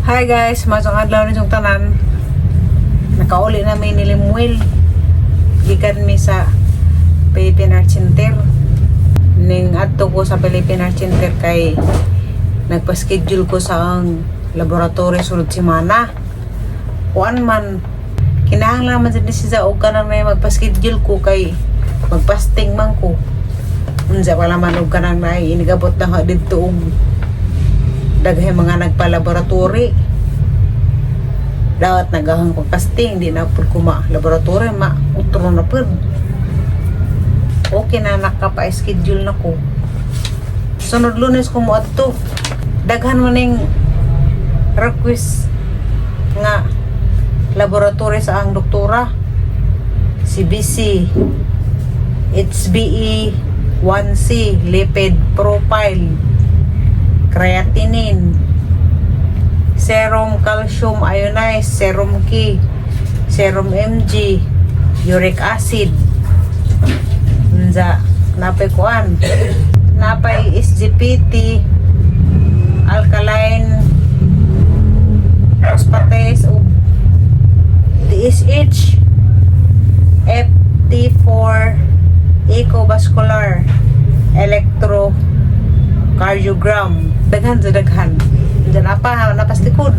Hi guys, masang adlaw rin yung tanan. Nakauli namin ni Limuel. Gikan mi sa Philippine Art Center. Ning adto ko sa Philippine Art Center kay nagpa-schedule ko sa ang laboratory sulod semana. Kuan man kinahanglan man jud siya og kanang na magpa-schedule ko kay magpasting man ko. Unsa pala man og kanang na inigabot na didto og daghay mga nagpa-laboratory. Dawat nagahang pagkasting, di na pud kuma laboratory, utro na pud. Okay na nakapa-schedule na ko. Sunod Lunes ko mo adto. Daghan man ning request nga laboratory sa ang doktora. CBC, HbA 1c, lipid profile, creatinine, serum calcium ionized, serum K, serum Mg, uric acid. Nza, napay kuan. Napay SGPT, alkaline phosphatase ug TSH, FT4, ecovascular, electrocardiogram. Daghan sa daghan. Diyan napastikod.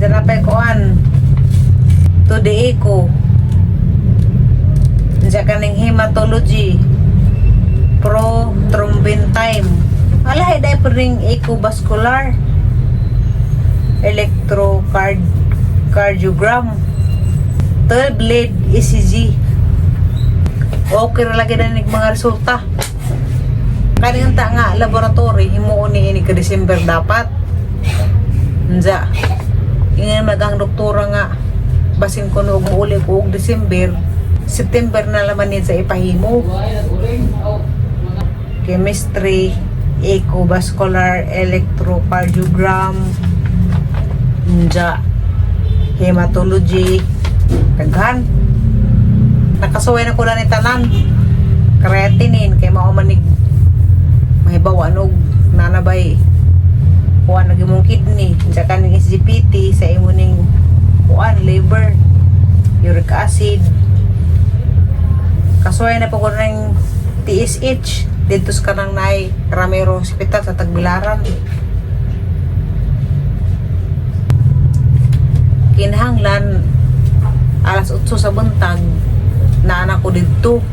Diyan napay kuan. To the echo. Diyan kaning hematology. Prothrombin time. Alay dai pa ring ecovascular. Electrocardiogram. 12 lead ECG. Okay ra lagi na ning mga resulta. Kaning ta nga laboratory himuon ni ini ka December dapat. Unsa? Ingin magang doktora nga basin ko og muuli ko og December, September na laman ni sa ipahimo. Chemistry, ecovascular, electrocardiogram, unsa? Hematology, daghan. Nakasuway na ko na ni tanan. Creatinine kay mao manig mahibawan og nanabay kuan lagi mong kidney sa kaning SGPT sa imo ning kuan liver, uric acid. Kasuway na po ko ng TSH dito sa kanang nay Ramiro Hospital sa Tagbilaran. Kinahanglan alas 8 sa buntag na anak ko dito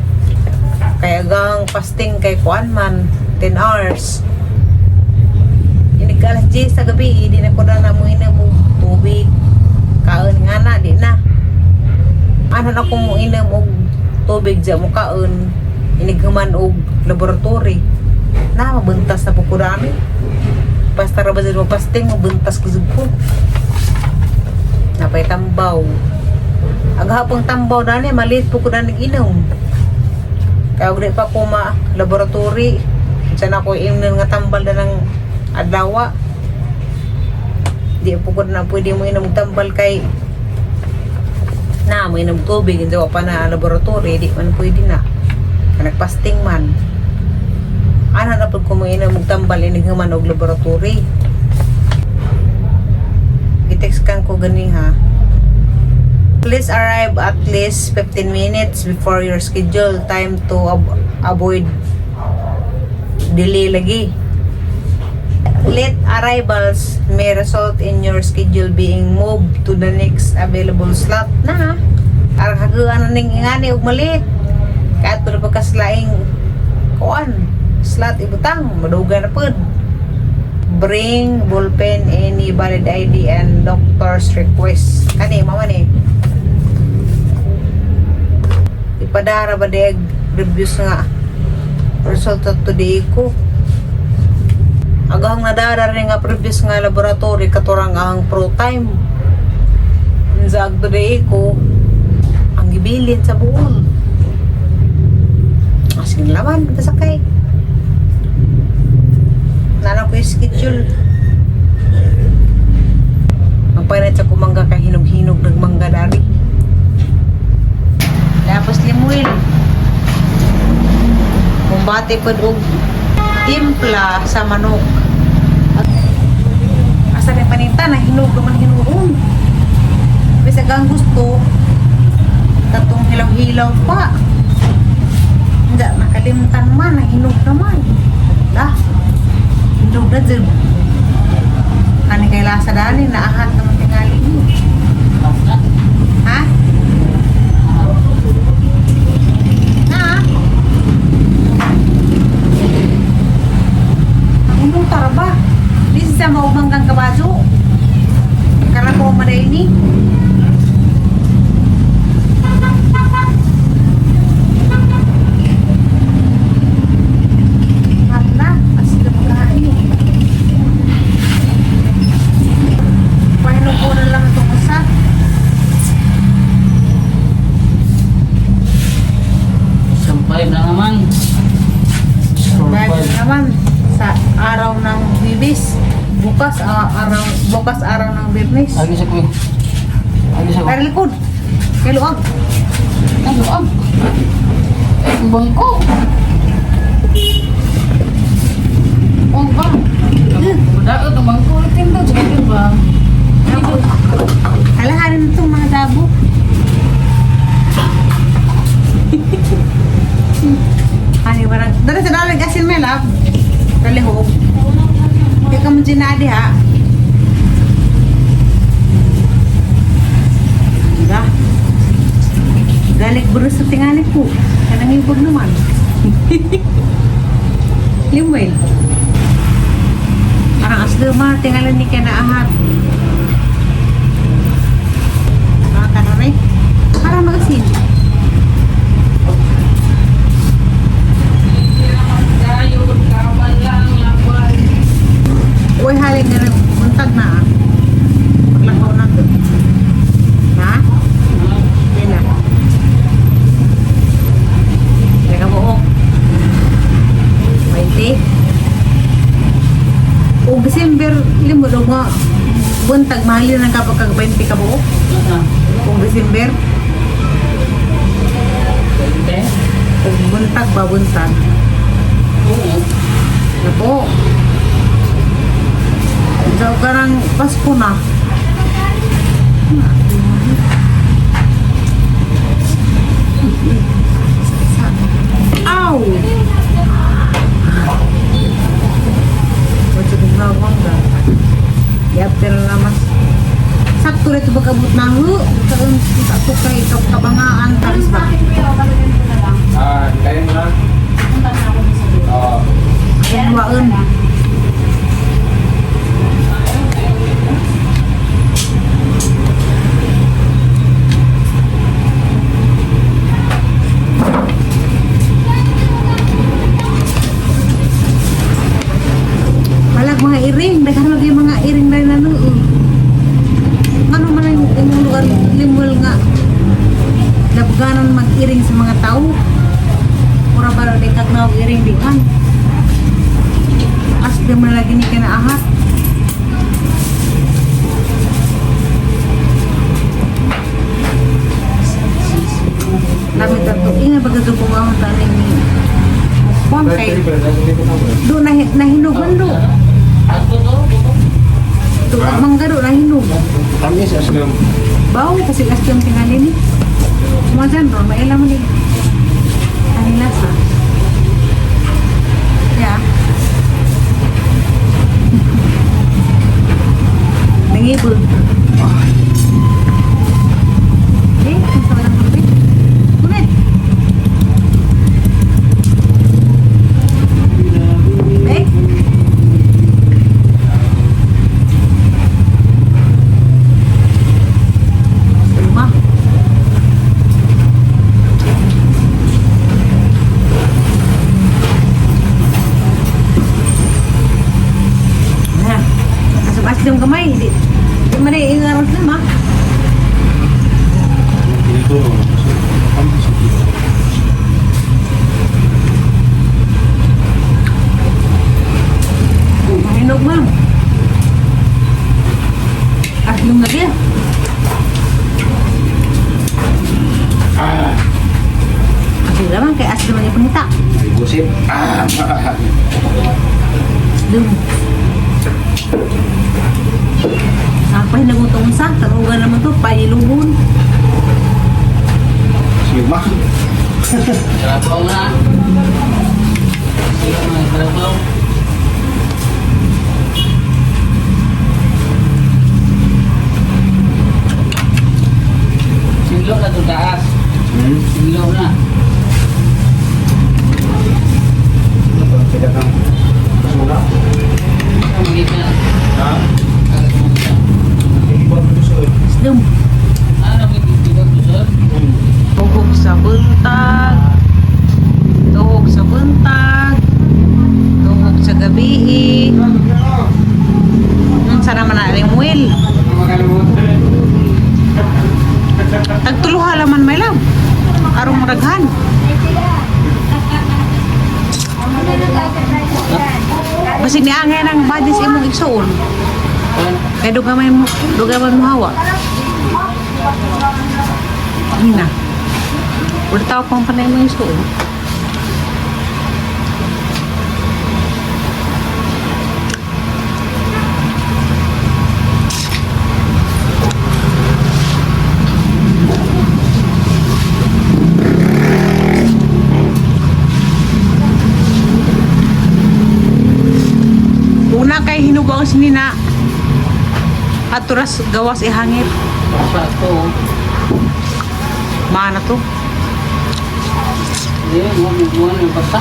kaya gang fasting kay kuan man 10 hours. Ini alas 10 sa gabi, di na ko na namuhin mo tubig. Kaon nga na, di na. Ano na kung muinom og tubig dyan mo kaon, inighuman og laboratory. Na, mabuntas na po ko dami. Basta rabazin mo fasting, mabuntas ko ko. Napay tambaw. Aghapong tambaw dani, maliit po ko na nag-inom. Kaya ulit pa ko laboratory. Diyan ako inom nga tambal na ng adlawa. Di po ko na pwede mo inom tambal kay na mo inom tubig. Hindi pa na laboratory. Di man pwede na. Nagpasting man. Ano na po ko mo inom tambal inighuman og laboratory. I-text kan ko gani ha. Please arrive at least 15 minutes before your schedule time to avoid delay lagi. Late arrivals may result in your schedule being moved to the next available slot na. Arang hagaan na ning ingani og malit. Kahit pero pagkaslaing kuan slot ibutang madugan na pud. Bring ballpen, any valid ID and doctor's request. Kani mama ni. Ipadara ba deg reviews nga resulta today ko. Agahang nadara rin nga previous nga laboratory katurang ang pro time. Nzag today ko ang gibilin sa buol. Asing laman kasakay. Nana ko yung schedule. Magpainat sa kumangga ka hinog-hinog nagmangga dari. Tapos Limuel. Kumbati po og timpla sa manok. asa may panita na hinog naman hinuon. Bisa gang gusto tatong hilaw-hilaw pa. Hindi nakalimutan man na hinog naman. Dah. Hinog na dyan. Ani kay lasa dali na ahat naman tingali mo. Ha? Na? Ang tara ba? Di siya maumanggang kabaso. Kala ko maday ni. Hatla, asli magkain. Paano ko na lang itong usa? Sampay na naman. Dahil naman sa araw ng Bibis, bukas araw ng Biyernes. Lagi sa kuya. Lagi sa Kaya kuya. likod. Kaya luag. Ano ang? Ang bangko. Oh ba? Dapat ang bangko ulitin daw. Sige ba? Alahanin itong mga dabo. Ani barang. Dari sa dalag asin melap. Kalihog. Hindi ka mo ginadi ha. Diba? Galik bro sa tingali ko. Kanang ibog naman. Limwil. Parang aslo ma, tingalan ni ka na ahat. Mga kananay. Parang magasin. Uy, halin na rin. Buntag na ah. Paglakaw na to. Ha? Yan na. Teka buok. 20. O December, limulog nga. Buntag, mahalin na kapag kag 20 ka buok. Kung December. Kung buntag ba buntag. Na po. So, karang Pasko na. Ow! Wajib ngawang ga. Yap tira lamas. Sakto rin ito magkabot na ho. Karoon kita to kay kabangaan. Taris ba? Kain lang. Oo. Ayan, waon. Malag mga iring. Dagan lagi mga iring na nanu. Ano man ang imong lugar limol nga. Dabuganan mag-iring sa mga tao. Mura ba rin kagnaw iring di kan. As di mo lagi ni kinaahat. Lamit ato. Inga bagagabong ang taning ni. Kuang kay. Do nahinugan do. Do mangga do nahinog. Tamis aslam. Bau kasi aslam tingali ni. Kumasan ron, mailam ni. Ang lasa. Ya. Nangibul. Eh, ang sama ng tubig. Kunit. Eh? Lima. Nah, asam-asam kamay. Di mana ingaran sama. Dito. Mahinog ma'am. Aslong na dia. Aslong naman kay aslong na panita. Gusip. Aslong. pahinagutong sa tarugan naman to, pailubon. Lima. Karabaw na. Sila mga karabaw. Silo ka to taas. Silo na. Tidak kang sudah. Ang gina. Ha? Ibang busog. Isdom. Ano may titigang kusod? Tuhog sa buntag. Tuhog sa buntag. Tuhog sa gabi. Sana man na rin will. Tagtuluha laman may love. Arong maraghan. Basi ni angay ng badis imong igsuon. Kaya dugamay mo hawa. Hina. Udah tahu pang panay mo igsuon. Una kay hinugaw si Nina. Aturas gawas ihangit. Basa to. Mana to? Hindi, mo yung basa.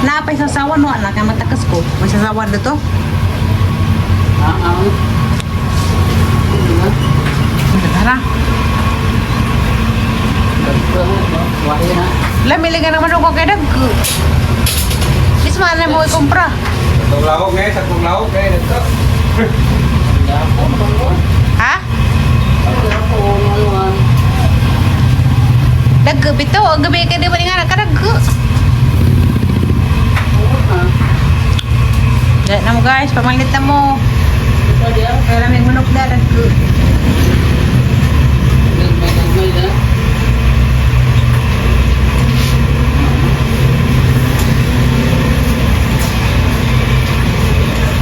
Napay sasawan no anak kay matakas ko. May sasawan dito. Ang. Dara. Wahai na. Lamiligan naman ako kay dag. Isma na mo ikumpra. Sakong lauk ngayon, sakong lauk ngayon. Ito. Ha? Dag bito, gabi kay di ba nga kadag. Dahil na mo guys, pamalit na mo. Kaya lamig manok na dag.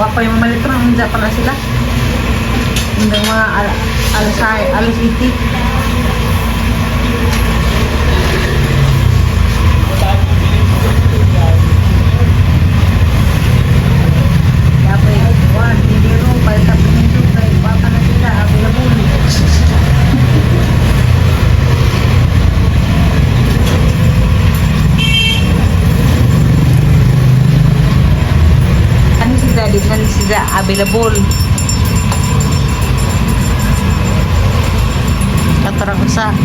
Wapa yung mamalit ko nang pa na sila. Hindi mga alas 80. Dapat ikuan, hindi rin pala sa pinito kay wapa na sila, available. Di kan sila available. Katarang sa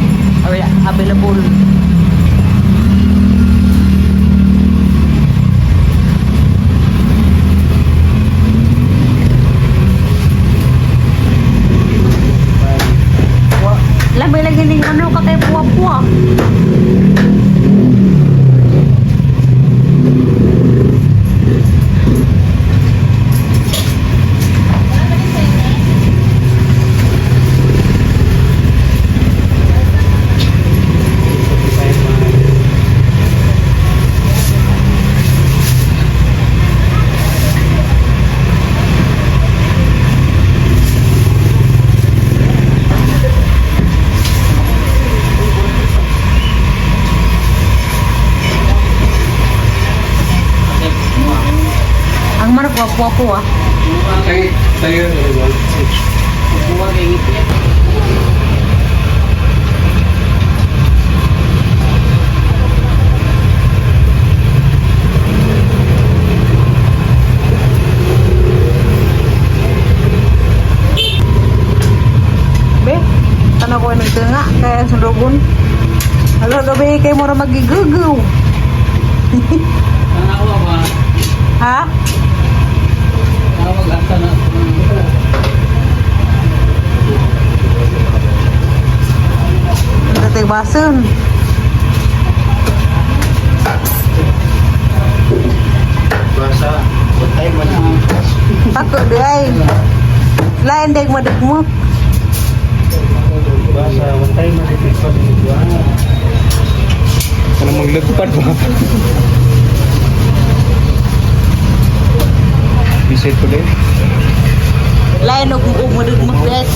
available. Labi lagi ning ano ka kay puwa-puwa. Ang marag wapo-wapo ah. Tayo. Buwa kayak gitu ya. Be, tanah ko nagtanga kaya sa dogon. Halo gabi kay mo ra magigugaw. Karena aku apa? Ha? Aku gak sana. Tatay basun. Bahasa. Ay, mana? Takut deh ay. Lain dek madekmuk. Bahasa. Ay, mana? Kalau maglagpad ba? Visit ko din. Lain og umudog mo pet.